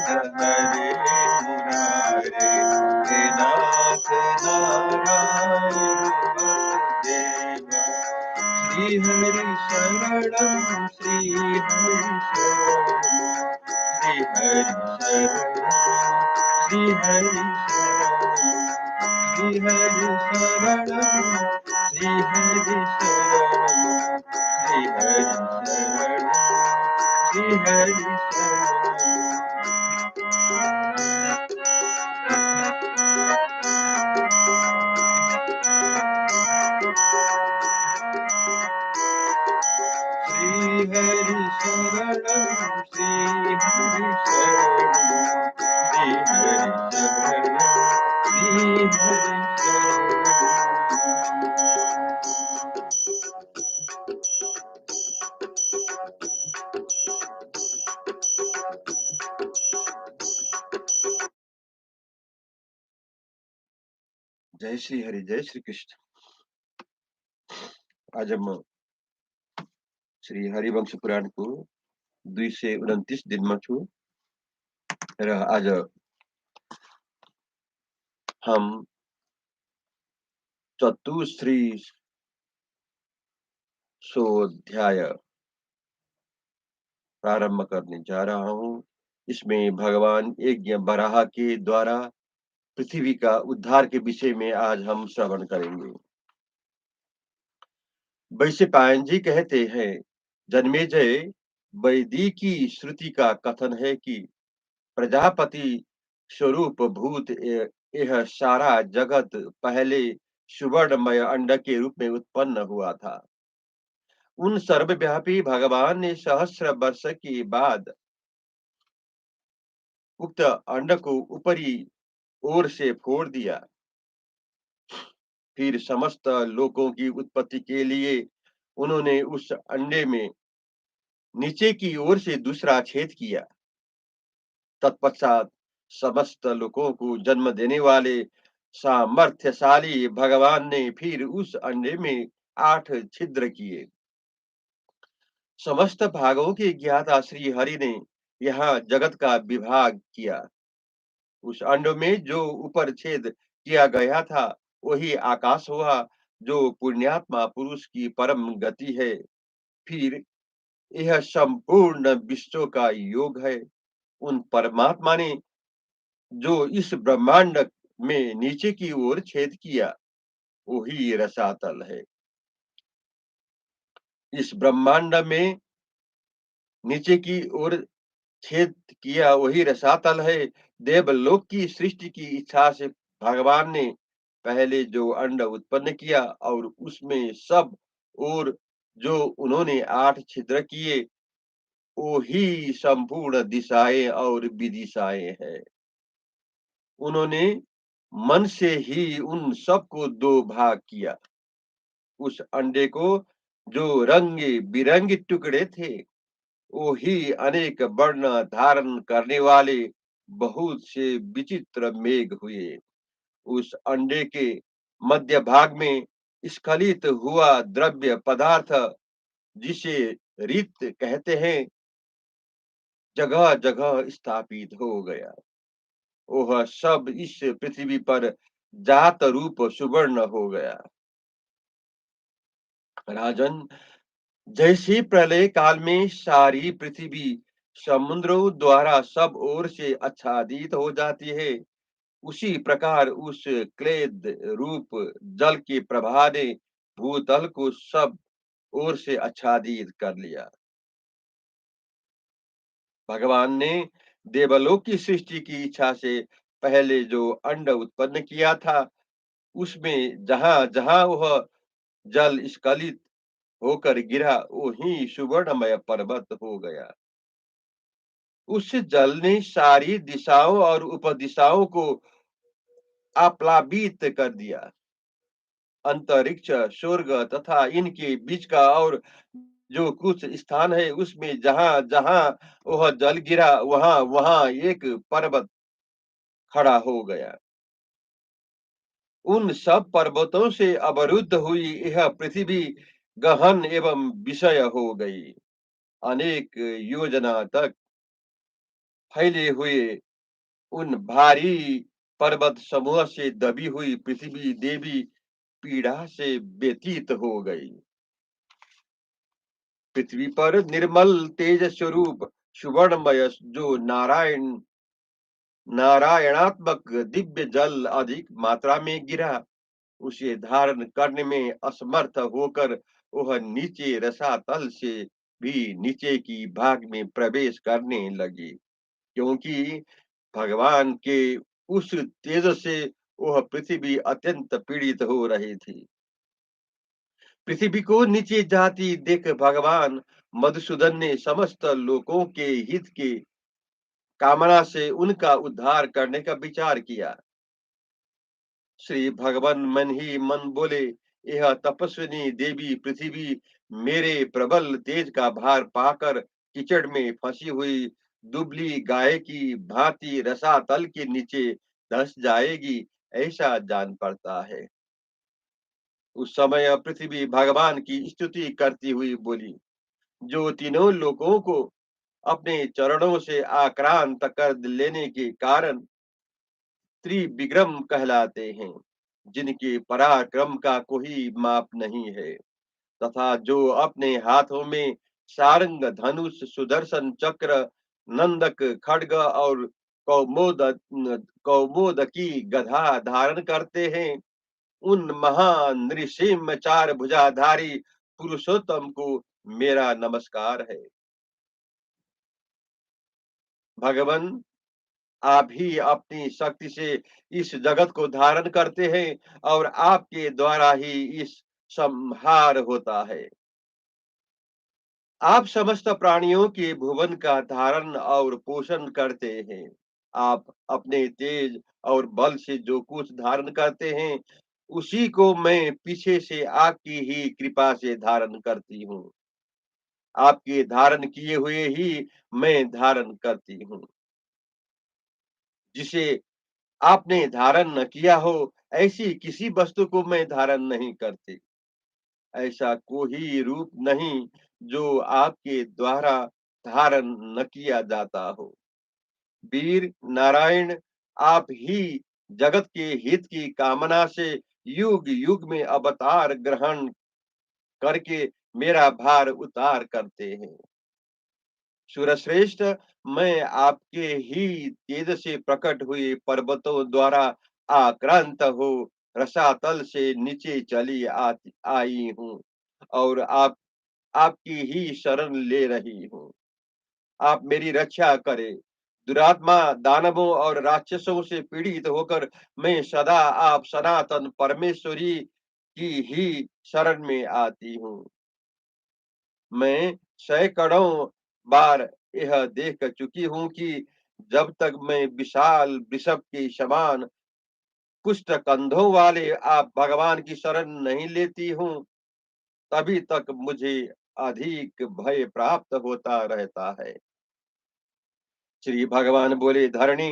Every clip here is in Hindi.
हरे मुरारे, हे नाथ नारायण वासुदेवा। श्री हरि शरणं श्री हरि शरणं, श्री हरि शरणं श्री हरि शरणं, श्री हरि शरणं श्री हरि शरणं, श्री हरि शरणं श्री हरि शरणं। श्री हरि शरणं श्री हरि शरणं, श्री हरि शरणं श्री हरि शरणं। जय श्री हरि, जय श्री कृष्ण। आज हम श्री हरिवंश पुराण को 229 दिन में छू। आज हम चतुश्री अध्याय प्रारंभ करने जा रहा हूँ। इसमें भगवान यज्ञ बराह के द्वारा पृथ्वी का उद्धार के विषय में आज हम श्रवण करेंगे। वैशेपायन जी कहते हैं, जन्मेजय, वैदिकी श्रुति का कथन है कि प्रजापति स्वरूप भूत यह सारा जगत पहले सुवर्णमय अंड के रूप में उत्पन्न हुआ था। उन सर्वव्यापी भगवान ने सहस्र वर्ष के बाद उक्त अंड को ऊपरी ओर से फोड़ दिया। फिर समस्त लोकों की उत्पत्ति के लिए उन्होंने उस अंडे में नीचे की ओर से दूसरा छेद किया। तत्पश्चात समस्त लोकों को जन्म देने वाले सामर्थ्यशाली भगवान ने फिर उस अंडे में 8 छिद्र किए। समस्त भागों के ज्ञाता श्री हरि ने यहाँ जगत का विभाग किया। उस अंड में जो ऊपर छेद किया गया था वही आकाश हुआ, जो पुण्यात्मा पुरुष की परम गति है। फिर यह संपूर्ण विश्व का योग है। उन परमात्मा ने जो इस ब्रह्मांड में नीचे की ओर छेद किया वही रसातल है। इस ब्रह्मांड में नीचे की ओर छेद किया वही रसातल है। देवलोक की सृष्टि की इच्छा से भगवान ने पहले जो अंड उत्पन्न किया और उसमें सब और जो उन्होंने 8 छिद्र किए वही संपूर्ण दिशाएं और विदिशाएं है। उन्होंने मन से ही उन सबको 2 भाग किया। उस अंडे को जो रंगे बिरंगे टुकड़े थे वो ही अनेक वर्ण धारण करने वाले बहुत से विचित्र मेघ हुए। उस अंडे के मध्य भाग में स्खलित हुआ द्रव्य पदार्थ, जिसे रित कहते हैं, जगह जगह स्थापित हो गया। वह सब इस पृथ्वी पर जात रूप सुवर्ण हो गया। राजन, जैसे प्रलय काल में सारी पृथ्वी समुद्रों द्वारा सब ओर से आच्छादित हो जाती है, उसी प्रकार उस क्लेद रूप जल के प्रवाह ने भूतल को सब ओर से आच्छादित कर लिया। भगवान ने देवलोक की सृष्टि की इच्छा से पहले जो अंड उत्पन्न किया था उसमें जहां जहां वह जल स्खलित होकर गिरा वही सुवर्णमय पर्वत हो गया। उस जल ने सारी दिशाओं और उपदिशाओं को आप्लावित कर दिया। अंतरिक्ष, स्वर्ग तथा इनके बीच का और जो कुछ स्थान है उसमें जहां जहां वह जल गिरा वहां वहां एक पर्वत खड़ा हो गया। उन सब पर्वतों से अवरुद्ध हुई यह पृथ्वी गहन एवं विषय हो गई। अनेक योजना तक फैले हुए उन भारी पर्वत समूह से दबी हुई पृथ्वी देवी पीड़ा से व्यतीत हो गई। पृथ्वी पर निर्मल तेज स्वरूप सुवर्णमय जो नारायणात्मक दिव्य जल अधिक मात्रा में गिरा, उसे धारण करने में असमर्थ होकर वह नीचे रसातल से भी नीचे की भाग में प्रवेश करने लगी, क्योंकि भगवान के उस तेज से वह पृथ्वी अत्यंत पीड़ित हो रही थी। पृथ्वी को नीचे जाती देख भगवान मधुसूदन ने समस्त लोगों के हित की कामना से उनका उद्धार करने का विचार किया। श्री भगवान मन ही मन बोले, यह तपस्विनी देवी पृथ्वी मेरे प्रबल तेज का भार पाकर कीचड़ में फंसी हुई दुबली गाय की भांति रसातल के नीचे धंस जाएगी, ऐसा जान पड़ता है। उस समय पृथ्वी भगवान की स्तुति करती हुई बोली, जो तीनों लोगों को अपने चरणों से आक्रांत कर लेने के कारण त्रिविक्रम कहलाते हैं, जिनके पराक्रम का कोई माप नहीं है, तथा जो अपने हाथों में सारंग धनुष सुदर्शन चक्र नंदक खड्ग और कौमोद कौमोद की गधा धारण करते हैं, उन महान नृसिंह चार भुजाधारी पुरुषोत्तम को मेरा नमस्कार है। भगवान, आप ही अपनी शक्ति से इस जगत को धारण करते हैं और आपके द्वारा ही इस संहार होता है। आप समस्त प्राणियों के भुवन का धारण और पोषण करते हैं। आप अपने तेज और बल से जो कुछ धारण करते हैं, उसी को मैं पीछे से आपकी ही कृपा से धारण करती हूँ। आपके धारण किए हुए ही मैं धारण करती हूँ। जिसे आपने धारण न किया हो, ऐसी किसी वस्तु को मैं धारण नहीं करती। ऐसा कोई रूप नहीं जो आपके द्वारा धारण न किया जाता हो। वीर नारायण, आप ही जगत के हित की कामना से युग युग में अवतार ग्रहण करके मेरा भार उतार करते हैं। सूरश्रेष्ठ, मैं आपके ही तेज से प्रकट हुए पर्वतों द्वारा आक्रांत हो रसातल से नीचे चली आई हूँ और आपकी ही शरण ले रही हूँ। आप मेरी रक्षा करें। दुरात्मा दानवों और राक्षसों से पीड़ित होकर मैं सदा आप सनातन परमेश्वरी की ही शरण में आती हूँ। मैं सैकड़ों बार यह देख चुकी हूँ कि जब तक मैं विशाल वृषभ के समान पुष्ट कंधों वाले आप भगवान की शरण नहीं लेती हूँ, तभी तक मुझे अधिक भय प्राप्त होता रहता है। श्री भगवान बोले, धरणी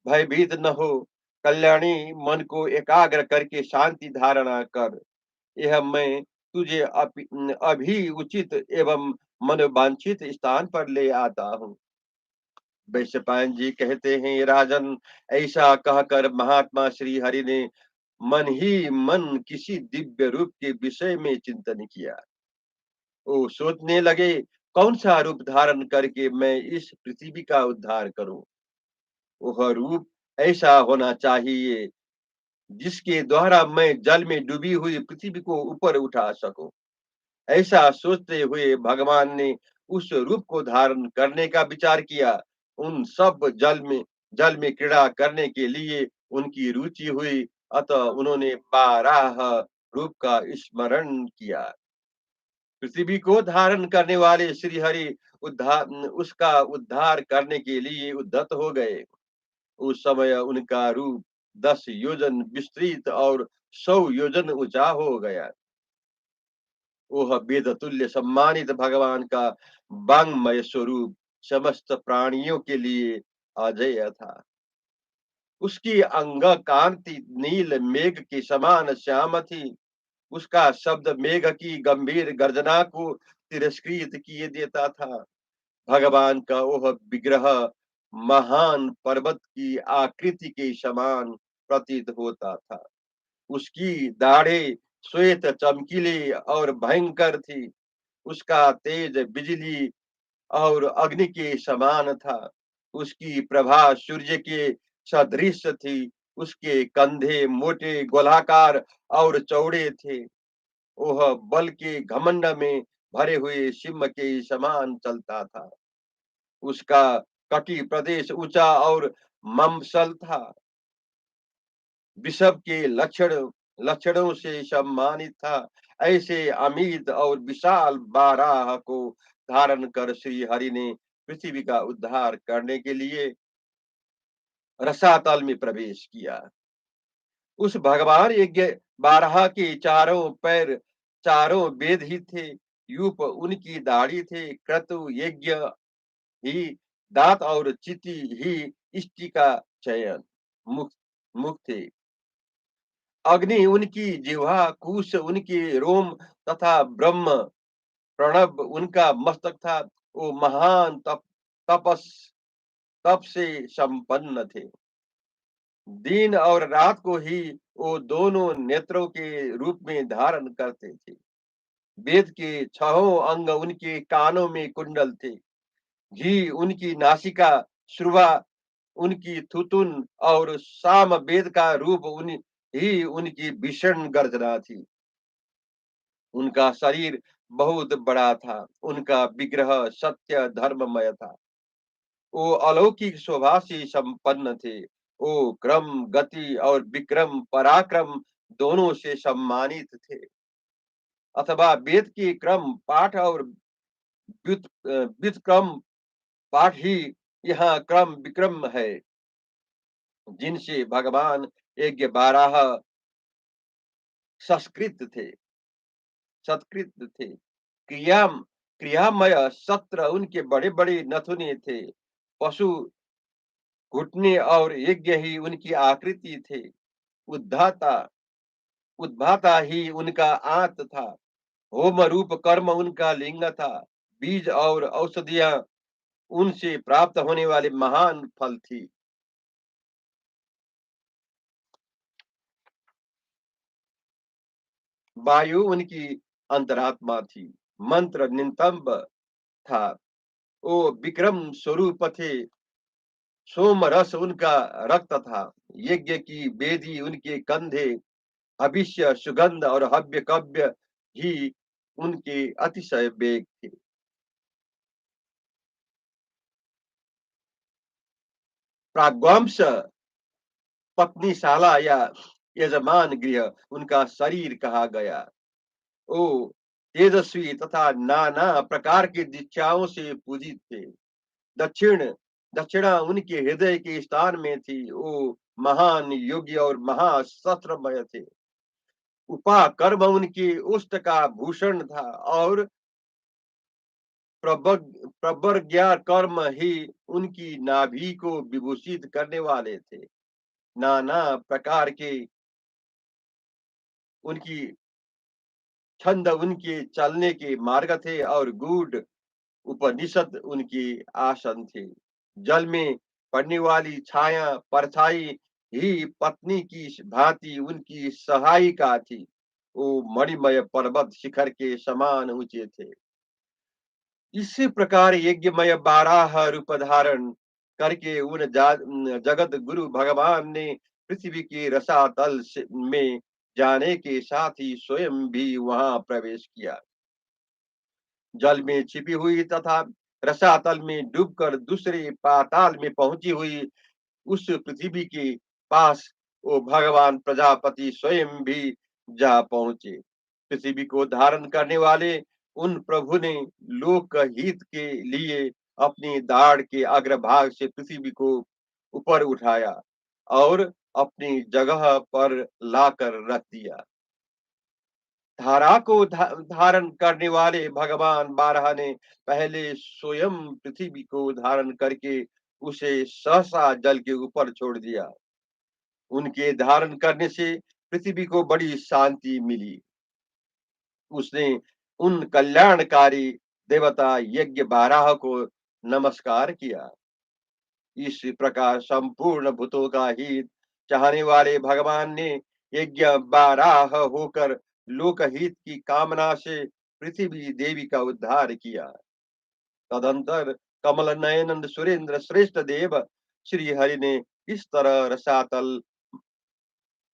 भयभीत न हो, कल्याणी मन को एकाग्र करके शांति धारणा कर। यह मैं तुझे अभी उचित एवं मनोवांछित स्थान पर ले आता हूँ। वैश्यपायन जी कहते हैं, राजन, ऐसा कहकर महात्मा श्री हरि ने मन ही मन किसी दिव्य रूप के विषय में चिंतन किया। वो सोचने लगे, कौन सा रूप धारण करके मैं इस पृथ्वी का उद्धार करूं। वह रूप ऐसा होना चाहिए जिसके द्वारा मैं जल में डूबी हुई पृथ्वी को ऊपर उठा सकूं। ऐसा सोचते हुए भगवान ने उस रूप को धारण करने का विचार किया। उन सब जल में क्रीड़ा करने के लिए उनकी रुचि हुई, अतः उन्होंने 12 रूप का स्मरण किया। पृथ्वी को धारण करने वाले श्री हरि उसका उद्धार करने के लिए उद्यत हो गए। उस समय उनका रूप 10 योजन विस्तृत और 100 योजन ऊंचा हो गया। वह वेद तुल्य सम्मानित भगवान का वांग्मय स्वरूप समस्त प्राणियों के लिए अजेय था। उसकी अंग कांति नील मेघ के समान श्याम थी। उसका शब्द मेघ की गंभीर गर्जना को तिरस्कृत किए देता था। भगवान का वह विग्रह महान पर्वत की आकृति के समान प्रतीत होता था। उसकी दाढ़ें श्वेत, चमकीली और भयंकर थी। उसका तेज बिजली और अग्नि के समान था। उसकी प्रभा सूर्य के सदृश थी। उसके कंधे मोटे, गोलाकार और चौड़े थे। वह बल के घमंड में भरे हुए सिंह के समान चलता था। उसका कटी प्रदेश ऊंचा और ममसल था। विषव के लक्षणों से सम्मानित था। ऐसे अमित और विशाल बाराह को धारण कर श्री हरि ने पृथ्वी का उद्धार करने के लिए रसातल में प्रवेश किया। उस भगवान यज्ञ बारहा के चारों पैर चारों वेद ही थे। यूप उनकी दाढ़ी थे। क्रतु यज्ञ ही दांत और चिति ही इष्टि का चयन मुख मुख थे। अग्नि उनकी जिह्वा, कुश उनके रोम तथा ब्रह्म प्रणव उनका मस्तक था। वो महान तपस तप से संपन्न थे। दिन और रात को ही वो दोनों नेत्रों के रूप में धारण करते थे। वेद के छहों अंग उनके कानों में कुंडल थे। घी उनकी नासिका, श्रुवा उनकी थुतुन और साम वेद का रूप उनकी भीषण गर्जना थी। उनका शरीर बहुत बड़ा था। उनका विग्रह सत्य धर्ममय था। वो अलौकिक शोभा से संपन्न थे। वो क्रम, गति और विक्रम, पराक्रम दोनों से सम्मानित थे। अथवा वेद के क्रम पाठ और व्युत्क्रम पाठ ही यहाँ क्रम विक्रम है, जिनसे भगवान यज्ञ बारह संस्कृत थे सत्कृत थे। क्रिया क्रियामय सत्र उनके बड़े बड़े नथुने थे। पशु घुटने और यज्ञ ही उनकी आकृति थे। उद्धाता उद्भाता ही उनका आंत था। होम रूप कर्म उनका लिंग था। बीज और औषधियां उनसे प्राप्त होने वाले महान फल थी। वायु उनकी अंतरात्मा थी। मंत्र नितंब था। वो विक्रम स्वरूप थे। सोम रस उनका रक्त था। यज्ञ की वेदी उनके कंधे। भविष्य सुगंध और हव्य कव्य ही उनके अतिशय वेग थे। प्राग्वांश पत्नीशाला या यजमान गृह उनका शरीर कहा गया। ओ तेजस्वी तथा नाना प्रकार की दीक्षाओं से पूजित थे। दक्षिण दक्षिणा उनके हृदय के स्थान में थी। वो महान योगी और महाशस्त्रमय थे। उपा कर्म उनकी उष्ट का भूषण था और प्रवर्ग्या कर्म ही उनकी नाभि को विभूषित करने वाले थे। नाना प्रकार के उनकी छंद उनके चलने के मार्ग थे और गूढ़ उपनिषद उनकी आसन थे। जल में पड़ने वाली छाया परछाई ही पत्नी की भांति उनकी सहायिका थी। वो मणिमय पर्वत शिखर के समान ऊंचे थे। इसी प्रकार यज्ञमय बारह रूप धारण करके जगत गुरु भगवान ने पृथ्वी के में जाने के साथ ही स्वयं भी वहां प्रवेश किया। जल में छिपी हुई तथा रसातल में डूबकर दूसरे पाताल में पहुंची हुई उस पृथ्वी के पास वो भगवान प्रजापति स्वयं भी जा पहुंचे। पृथ्वी को धारण करने वाले उन प्रभु ने लोक हित के लिए अपनी दाढ़ के अग्रभाग से पृथ्वी को ऊपर उठाया और अपनी जगह पर लाकर रख दिया। धारा को धारण करने वाले भगवान बारह ने पहले स्वयं पृथ्वी को धारण करके उसे सहसा जल के ऊपर छोड़ दिया। उनके धारण करने से पृथ्वी को बड़ी शांति मिली। उसने उन कल्याणकारी देवता यज्ञ बारह को नमस्कार किया। इस प्रकार संपूर्ण भूतों का हित चाहने वाले भगवान ने यज्ञ बाराह होकर लोकहित की कामना से पृथ्वी देवी का उद्धार किया। तदंतर कमल नयनंद सुरेंद्र श्रेष्ठ देव श्री हरि ने इस तरह रसातल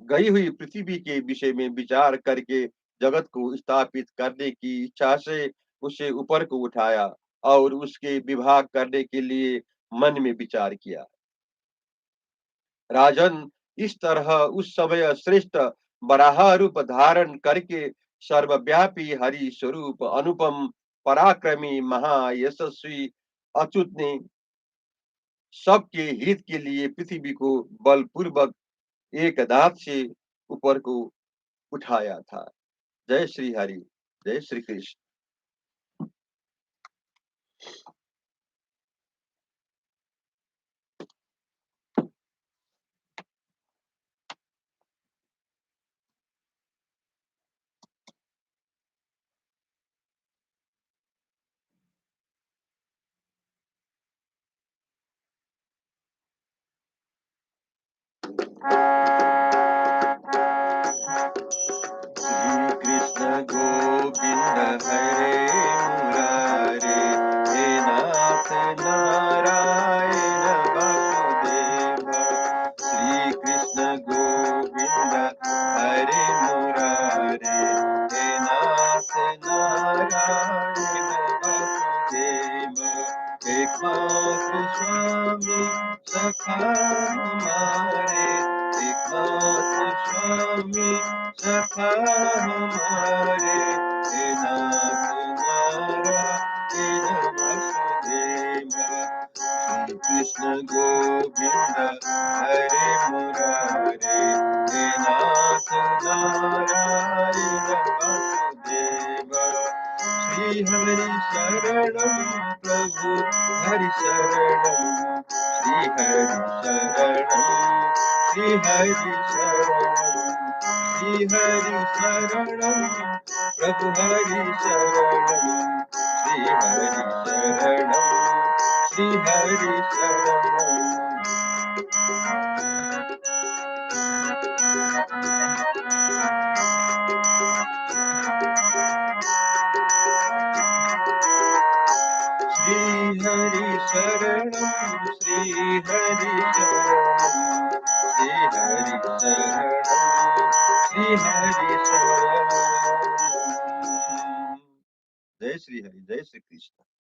गई हुई पृथ्वी के विषय में विचार करके जगत को स्थापित करने की इच्छा से उसे ऊपर को उठाया और उसके विभाग करने के लिए मन में विचार किया। राजन, इस तरह उस समय श्रेष्ठ वराह रूप धारण करके सर्वव्यापी हरि स्वरूप अनुपम पराक्रमी महायशस्वी अच्युत ने सबके हित के लिए पृथ्वी को बलपूर्वक एक दांत से ऊपर को उठाया था। जय श्री हरि, जय श्री कृष्ण। श्री कृष्ण गोविंद हरे मुरारे, हे नाथ नारायण वासुदेव। श्री कृष्ण गोविंद हरे मुरारे, हे नाथ नारायण वासुदेव। एकमात्र स्वामी सखा हमारे, एकमात्र स्वामी सखा हमारे, हे नाथ नारायण वासुदेव। श्री कृष्ण गोविंद हरे मुरारे, हे नाथ नारायण वासुदेव। श्री हरि शरणं प्रभु हरि शरणं, श्री हरि शरणं, श्री हरि शरणं, श्री हरि शरणं प्रभु हरि शरणं, श्री हरि शरणं, श्री हरि शरणं। श्री हरि शरणं, श्री हरि शरणं, श्री हरि शरणं, श्री हरि शरणं। जय श्री हरि, जय श्री कृष्ण।